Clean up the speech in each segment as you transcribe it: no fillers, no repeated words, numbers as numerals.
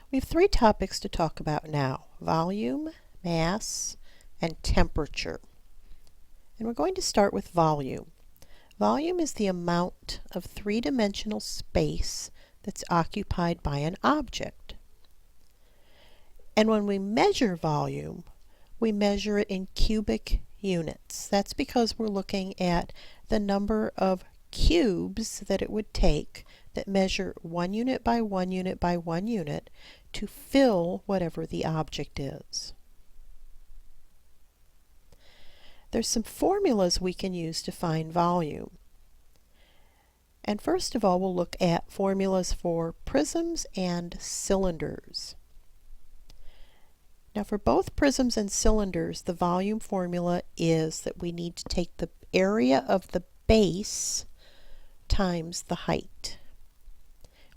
We have three topics to talk about now: volume, mass, and temperature. And we're going to start with volume. Volume is the amount of three-dimensional space that's occupied by an object. And when we measure volume, we measure it in cubic units. That's because we're looking at the number of cubes that it would take that measure 1 unit by 1 unit by 1 unit to fill whatever the object is. There's some formulas we can use to find volume. And first of all, we'll look at formulas for prisms and cylinders. Now for both prisms and cylinders, the volume formula is that we need to take the area of the base times the height.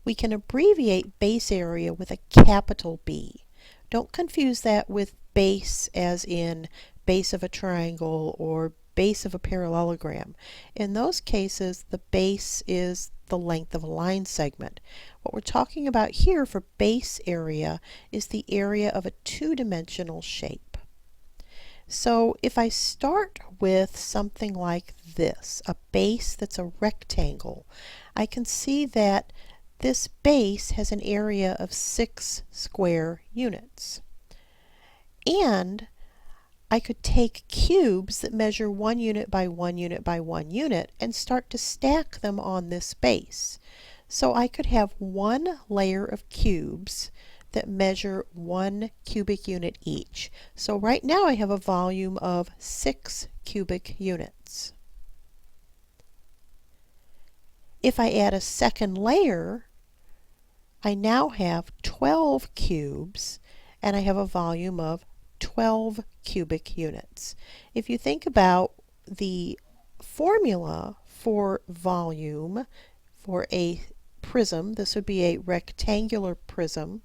We can abbreviate base area with a capital B. Don't confuse that with base as in base of a triangle or base of a parallelogram. In those cases, the base is the length of a line segment. What we're talking about here for base area is the area of a two-dimensional shape. So if I start with something like this, a base that's a rectangle, I can see that this base has an area of 6 square units. And I could take cubes that measure 1 unit by 1 unit by 1 unit and start to stack them on this base. So I could have one layer of cubes that measure 1 cubic unit each. So right now I have a volume of 6 cubic units. If I add a second layer, I now have 12 cubes and I have a volume of 12 cubic units. If you think about the formula for volume for a prism, this would be a rectangular prism.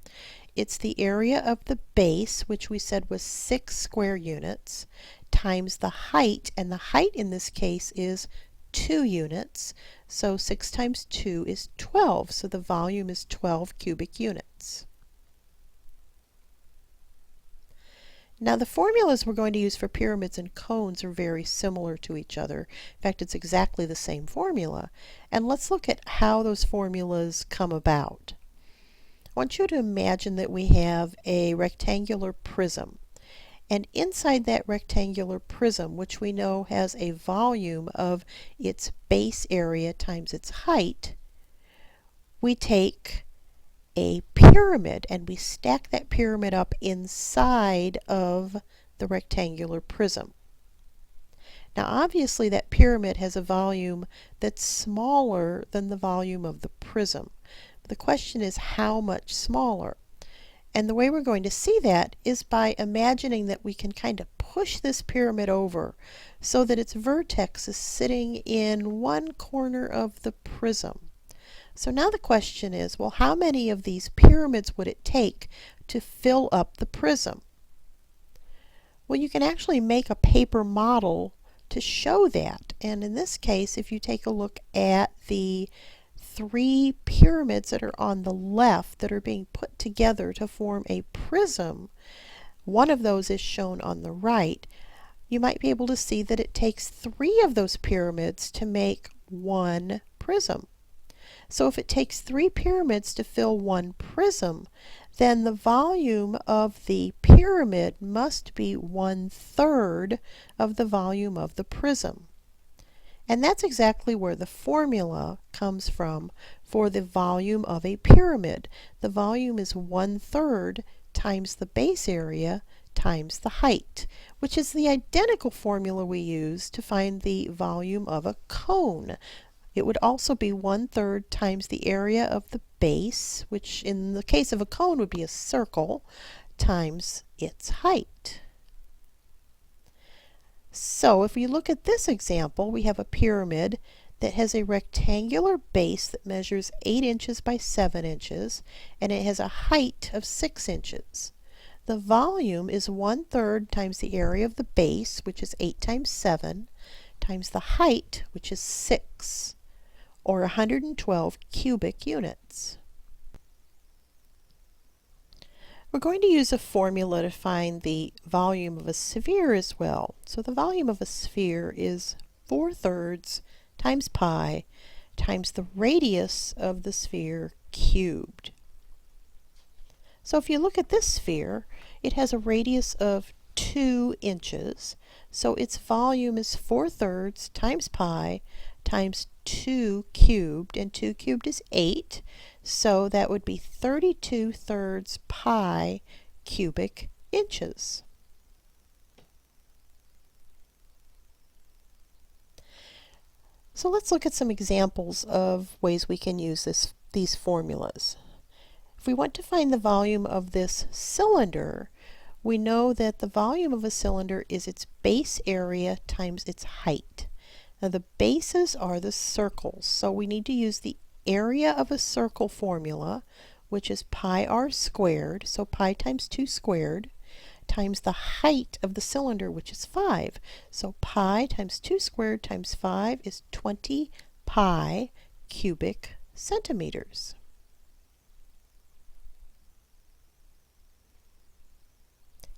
It's the area of the base, which we said was 6 square units, times the height, and the height in this case is 2 units. So 6 times 2 is 12, so the volume is 12 cubic units. Now the formulas we're going to use for pyramids and cones are very similar to each other. In fact, it's exactly the same formula. And let's look at how those formulas come about. I want you to imagine that we have a rectangular prism. And inside that rectangular prism, which we know has a volume of its base area times its height, we take a pyramid and we stack that pyramid up inside of the rectangular prism. Now obviously that pyramid has a volume that's smaller than the volume of the prism. The question is how much smaller? And the way we're going to see that is by imagining that we can kind of push this pyramid over so that its vertex is sitting in one corner of the prism. So now the question is, well, how many of these pyramids would it take to fill up the prism? Well, you can actually make a paper model to show that. And in this case, if you take a look at the 3 pyramids that are on the left that are being put together to form a prism, one of those is shown on the right, you might be able to see that it takes 3 of those pyramids to make one prism. So if it takes 3 pyramids to fill one prism, then the volume of the pyramid must be 1/3 of the volume of the prism. And that's exactly where the formula comes from for the volume of a pyramid. The volume is 1/3 times the base area times the height, which is the identical formula we use to find the volume of a cone. It would also be 1/3 times the area of the base, which in the case of a cone would be a circle, times its height. So if we look at this example, we have a pyramid that has a rectangular base that measures 8 inches by 7 inches, and it has a height of 6 inches. The volume is 1/3 times the area of the base, which is 8 times 7, times the height, which is 6, or 112 cubic units. We're going to use a formula to find the volume of a sphere as well. So the volume of a sphere is 4/3 times pi times the radius of the sphere cubed. So if you look at this sphere, it has a radius of 2 inches. So its volume is 4/3 times pi times 2 cubed, and 2 cubed is 8. So that would be 32/3 pi cubic inches. So let's look at some examples of ways we can use these formulas. If we want to find the volume of this cylinder, we know that the volume of a cylinder is its base area times its height. Now the bases are the circles, so we need to use the area of a circle formula, which is pi r squared, so pi times 2 squared, times the height of the cylinder, which is 5. So pi times 2 squared times 5 is 20 pi cubic centimeters.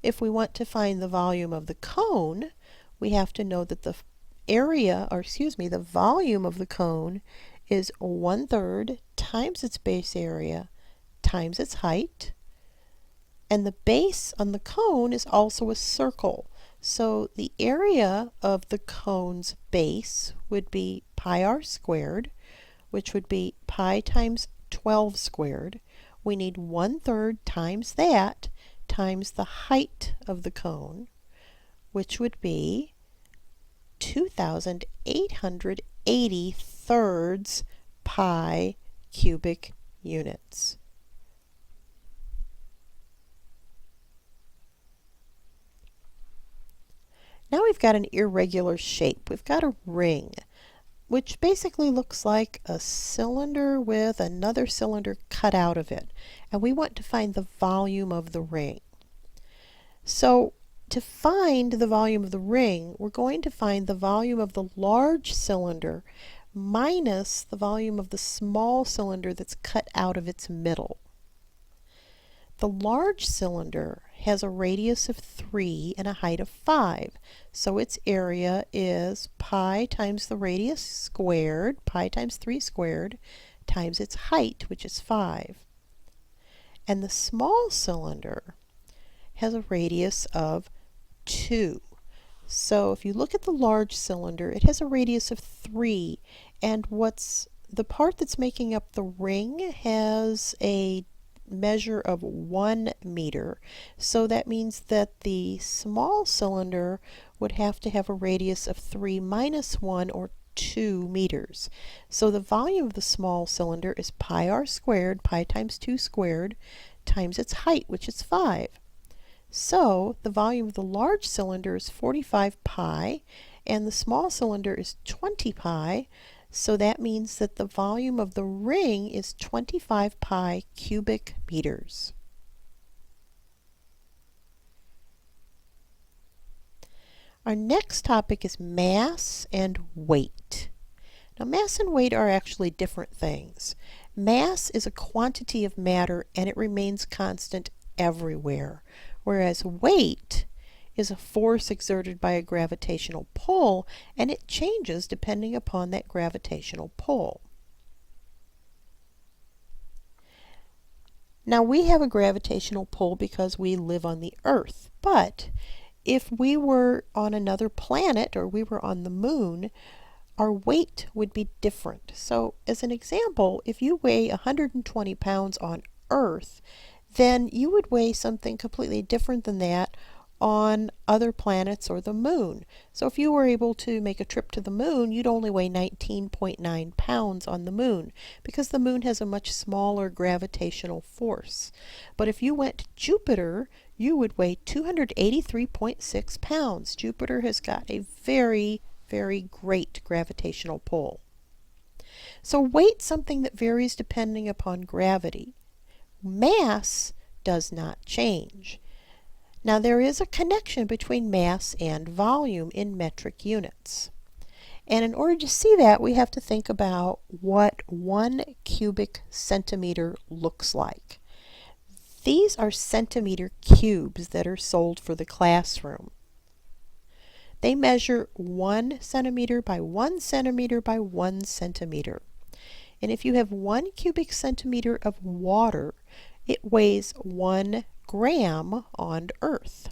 If we want to find the volume of the cone, we have to know that the the volume of the cone is 1/3 times its base area times its height. And the base on the cone is also a circle. So the area of the cone's base would be pi r squared, which would be pi times 12 squared. We need 1/3 times that times the height of the cone, which would be 2,880 thirds pi cubic units. Now we've got an irregular shape. We've got a ring, which basically looks like a cylinder with another cylinder cut out of it. And we want to find the volume of the ring. So to find the volume of the ring, we're going to find the volume of the large cylinder minus the volume of the small cylinder that's cut out of its middle. The large cylinder has a radius of 3 and a height of 5, so its area is pi times the radius squared, pi times 3 squared, times its height, which is 5. And the small cylinder has a radius of 2. So if you look at the large cylinder, it has a radius of 3, and the part that's making up the ring has a measure of 1 meter. So that means that the small cylinder would have to have a radius of 3 minus 1, or 2 meters. So the volume of the small cylinder is pi r squared, pi times 2 squared, times its height, which is 5. So the volume of the large cylinder is 45 pi, and the small cylinder is 20 pi. So that means that the volume of the ring is 25 pi cubic meters. Our next topic is mass and weight. Now, mass and weight are actually different things. Mass is a quantity of matter and it remains constant everywhere, whereas weight is a force exerted by a gravitational pull, and it changes depending upon that gravitational pull. Now we have a gravitational pull because we live on the Earth, but if we were on another planet or we were on the moon, our weight would be different. So as an example, if you weigh 120 pounds on Earth, then you would weigh something completely different than that on other planets or the moon. So if you were able to make a trip to the moon, you'd only weigh 19.9 pounds on the moon because the moon has a much smaller gravitational force. But if you went to Jupiter, you would weigh 283.6 pounds. Jupiter has got a very, very great gravitational pull. So weight's something that varies depending upon gravity. Mass does not change. Now there is a connection between mass and volume in metric units. And in order to see that, we have to think about what 1 cubic centimeter looks like. These are centimeter cubes that are sold for the classroom. They measure 1 centimeter by 1 centimeter by 1 centimeter. And if you have 1 cubic centimeter of water, it weighs 1 gram on Earth.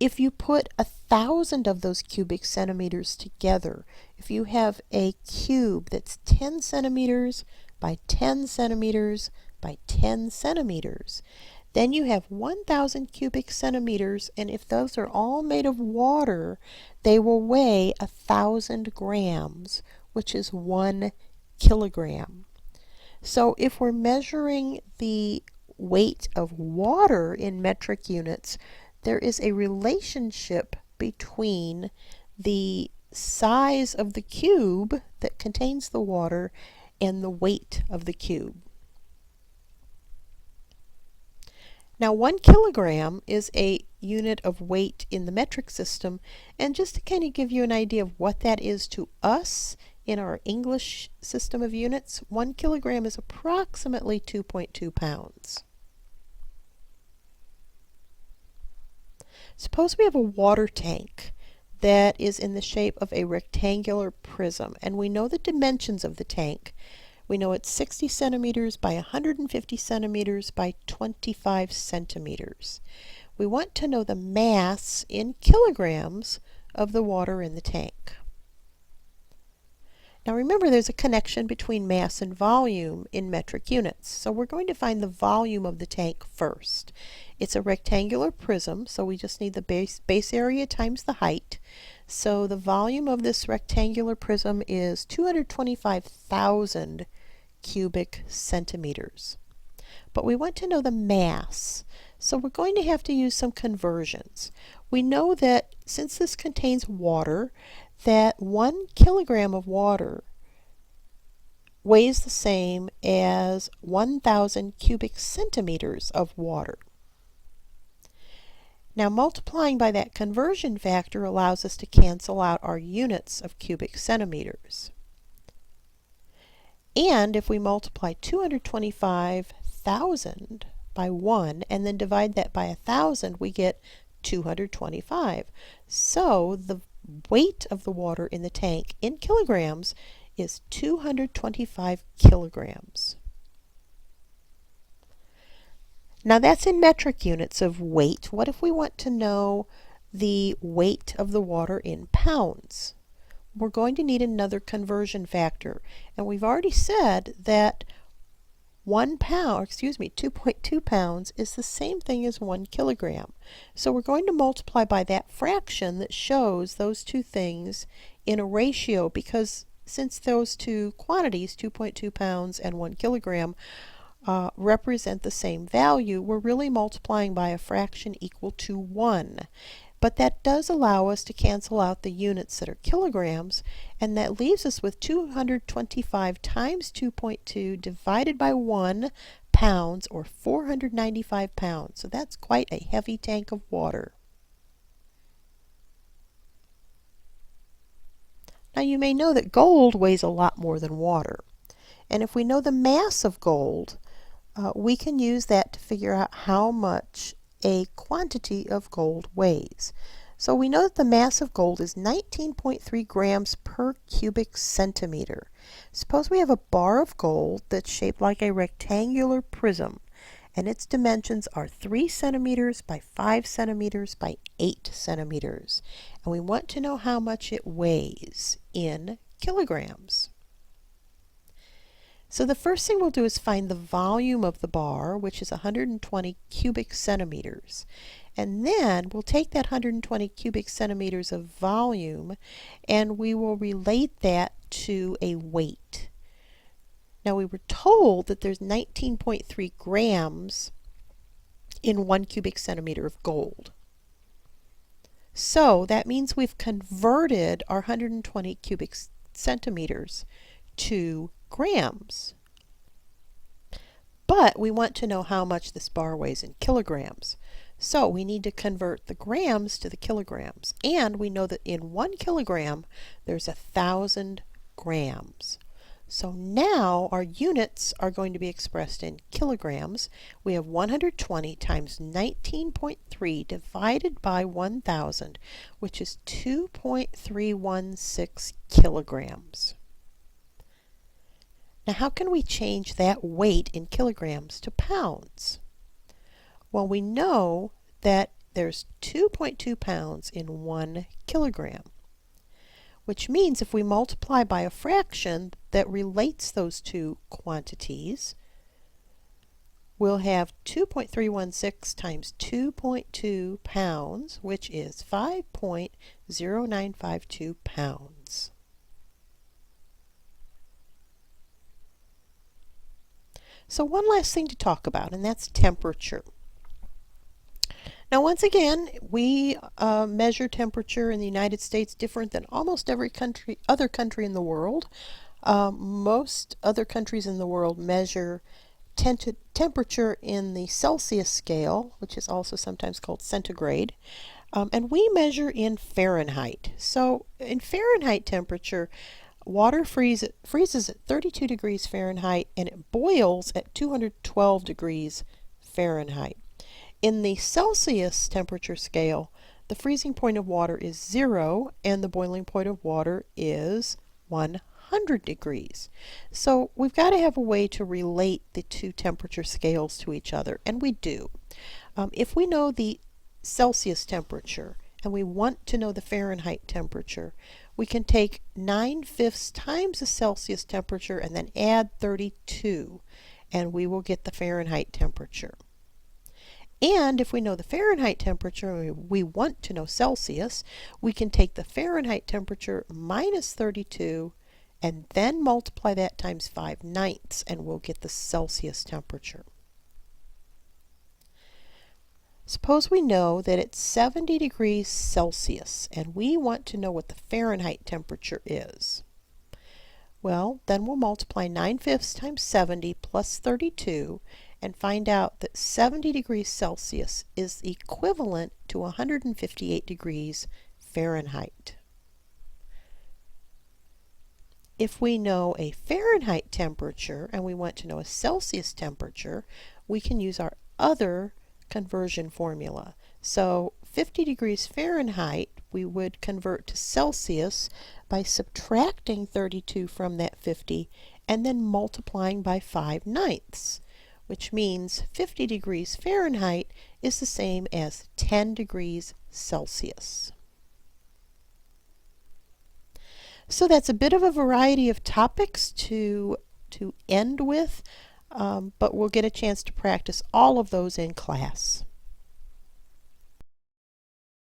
If you put 1,000 of those cubic centimeters together, if you have a cube that's 10 centimeters by 10 centimeters by 10 centimeters, then you have 1,000 cubic centimeters, and if those are all made of water, they will weigh 1,000 grams, which is 1 kilogram. So if we're measuring the weight of water in metric units, there is a relationship between the size of the cube that contains the water and the weight of the cube. Now 1 kilogram is a unit of weight in the metric system, and just to kind of give you an idea of what that is to us in our English system of units, 1 kilogram is approximately 2.2 pounds. Suppose we have a water tank that is in the shape of a rectangular prism, and we know the dimensions of the tank. We know it's 60 centimeters by 150 centimeters by 25 centimeters. We want to know the mass in kilograms of the water in the tank. Now remember, there's a connection between mass and volume in metric units. So we're going to find the volume of the tank first. It's a rectangular prism, so we just need the base area times the height. So the volume of this rectangular prism is 225,000 cubic centimeters. But we want to know the mass, so we're going to have to use some conversions. We know that since this contains water, that 1 kilogram of water weighs the same as 1,000 cubic centimeters of water. Now multiplying by that conversion factor allows us to cancel out our units of cubic centimeters. And if we multiply 225,000 by 1 and then divide that by 1,000, we get 225. So the weight of the water in the tank in kilograms is 225 kilograms. Now that's in metric units of weight. What if we want to know the weight of the water in pounds? We're going to need another conversion factor, and we've already said that 2.2 pounds is the same thing as 1 kilogram. So we're going to multiply by that fraction that shows those two things in a ratio, because since those two quantities, 2.2 pounds and 1 kilogram, represent the same value, we're really multiplying by a fraction equal to 1. But that does allow us to cancel out the units that are kilograms, and that leaves us with 225 times 2.2 divided by 1 pounds, or 495 pounds. So that's quite a heavy tank of water. Now you may know that gold weighs a lot more than water. And if we know the mass of gold, we can use that to figure out how much a quantity of gold weighs. So we know that the mass of gold is 19.3 grams per cubic centimeter. Suppose we have a bar of gold that's shaped like a rectangular prism, and its dimensions are 3 centimeters by 5 centimeters by 8 centimeters. And we want to know how much it weighs in kilograms. So the first thing we'll do is find the volume of the bar, which is 120 cubic centimeters. And then we'll take that 120 cubic centimeters of volume and we will relate that to a weight. Now we were told that there's 19.3 grams in 1 cubic centimeter of gold. So that means we've converted our 120 cubic centimeters to grams. But we want to know how much this bar weighs in kilograms. So we need to convert the grams to the kilograms. And we know that in 1 kilogram there's 1,000 grams. So now our units are going to be expressed in kilograms. We have 120 times 19.3 divided by 1,000, which is 2.316 kilograms. Now how can we change that weight in kilograms to pounds? Well, we know that there's 2.2 pounds in 1 kilogram, which means if we multiply by a fraction that relates those two quantities, we'll have 2.316 times 2.2 pounds, which is 5.0952 pounds. So one last thing to talk about, and that's temperature. Now, once again, we measure temperature in the United States different than almost every other country in the world. Most other countries in the world measure temperature in the Celsius scale, which is also sometimes called centigrade, and we measure in Fahrenheit. So in Fahrenheit temperature, water freezes at 32 degrees Fahrenheit and it boils at 212 degrees Fahrenheit. In the Celsius temperature scale, the freezing point of water is 0 and the boiling point of water is 100 degrees. So we've got to have a way to relate the two temperature scales to each other, and we do. If we know the Celsius temperature and we want to know the Fahrenheit temperature, we can take 9/5 times the Celsius temperature and then add 32, and we will get the Fahrenheit temperature. And if we know the Fahrenheit temperature and we want to know Celsius, we can take the Fahrenheit temperature minus 32 and then multiply that times 5/9, and we'll get the Celsius temperature. Suppose we know that it's 70 degrees Celsius and we want to know what the Fahrenheit temperature is. Well, then we'll multiply 9/5 times 70 plus 32 and find out that 70 degrees Celsius is equivalent to 158 degrees Fahrenheit. If we know a Fahrenheit temperature and we want to know a Celsius temperature, we can use our other conversion formula. So 50 degrees Fahrenheit we would convert to Celsius by subtracting 32 from that 50 and then multiplying by 5/9, which means 50 degrees Fahrenheit is the same as 10 degrees Celsius. So that's a bit of a variety of topics to end with, but we'll get a chance to practice all of those in class.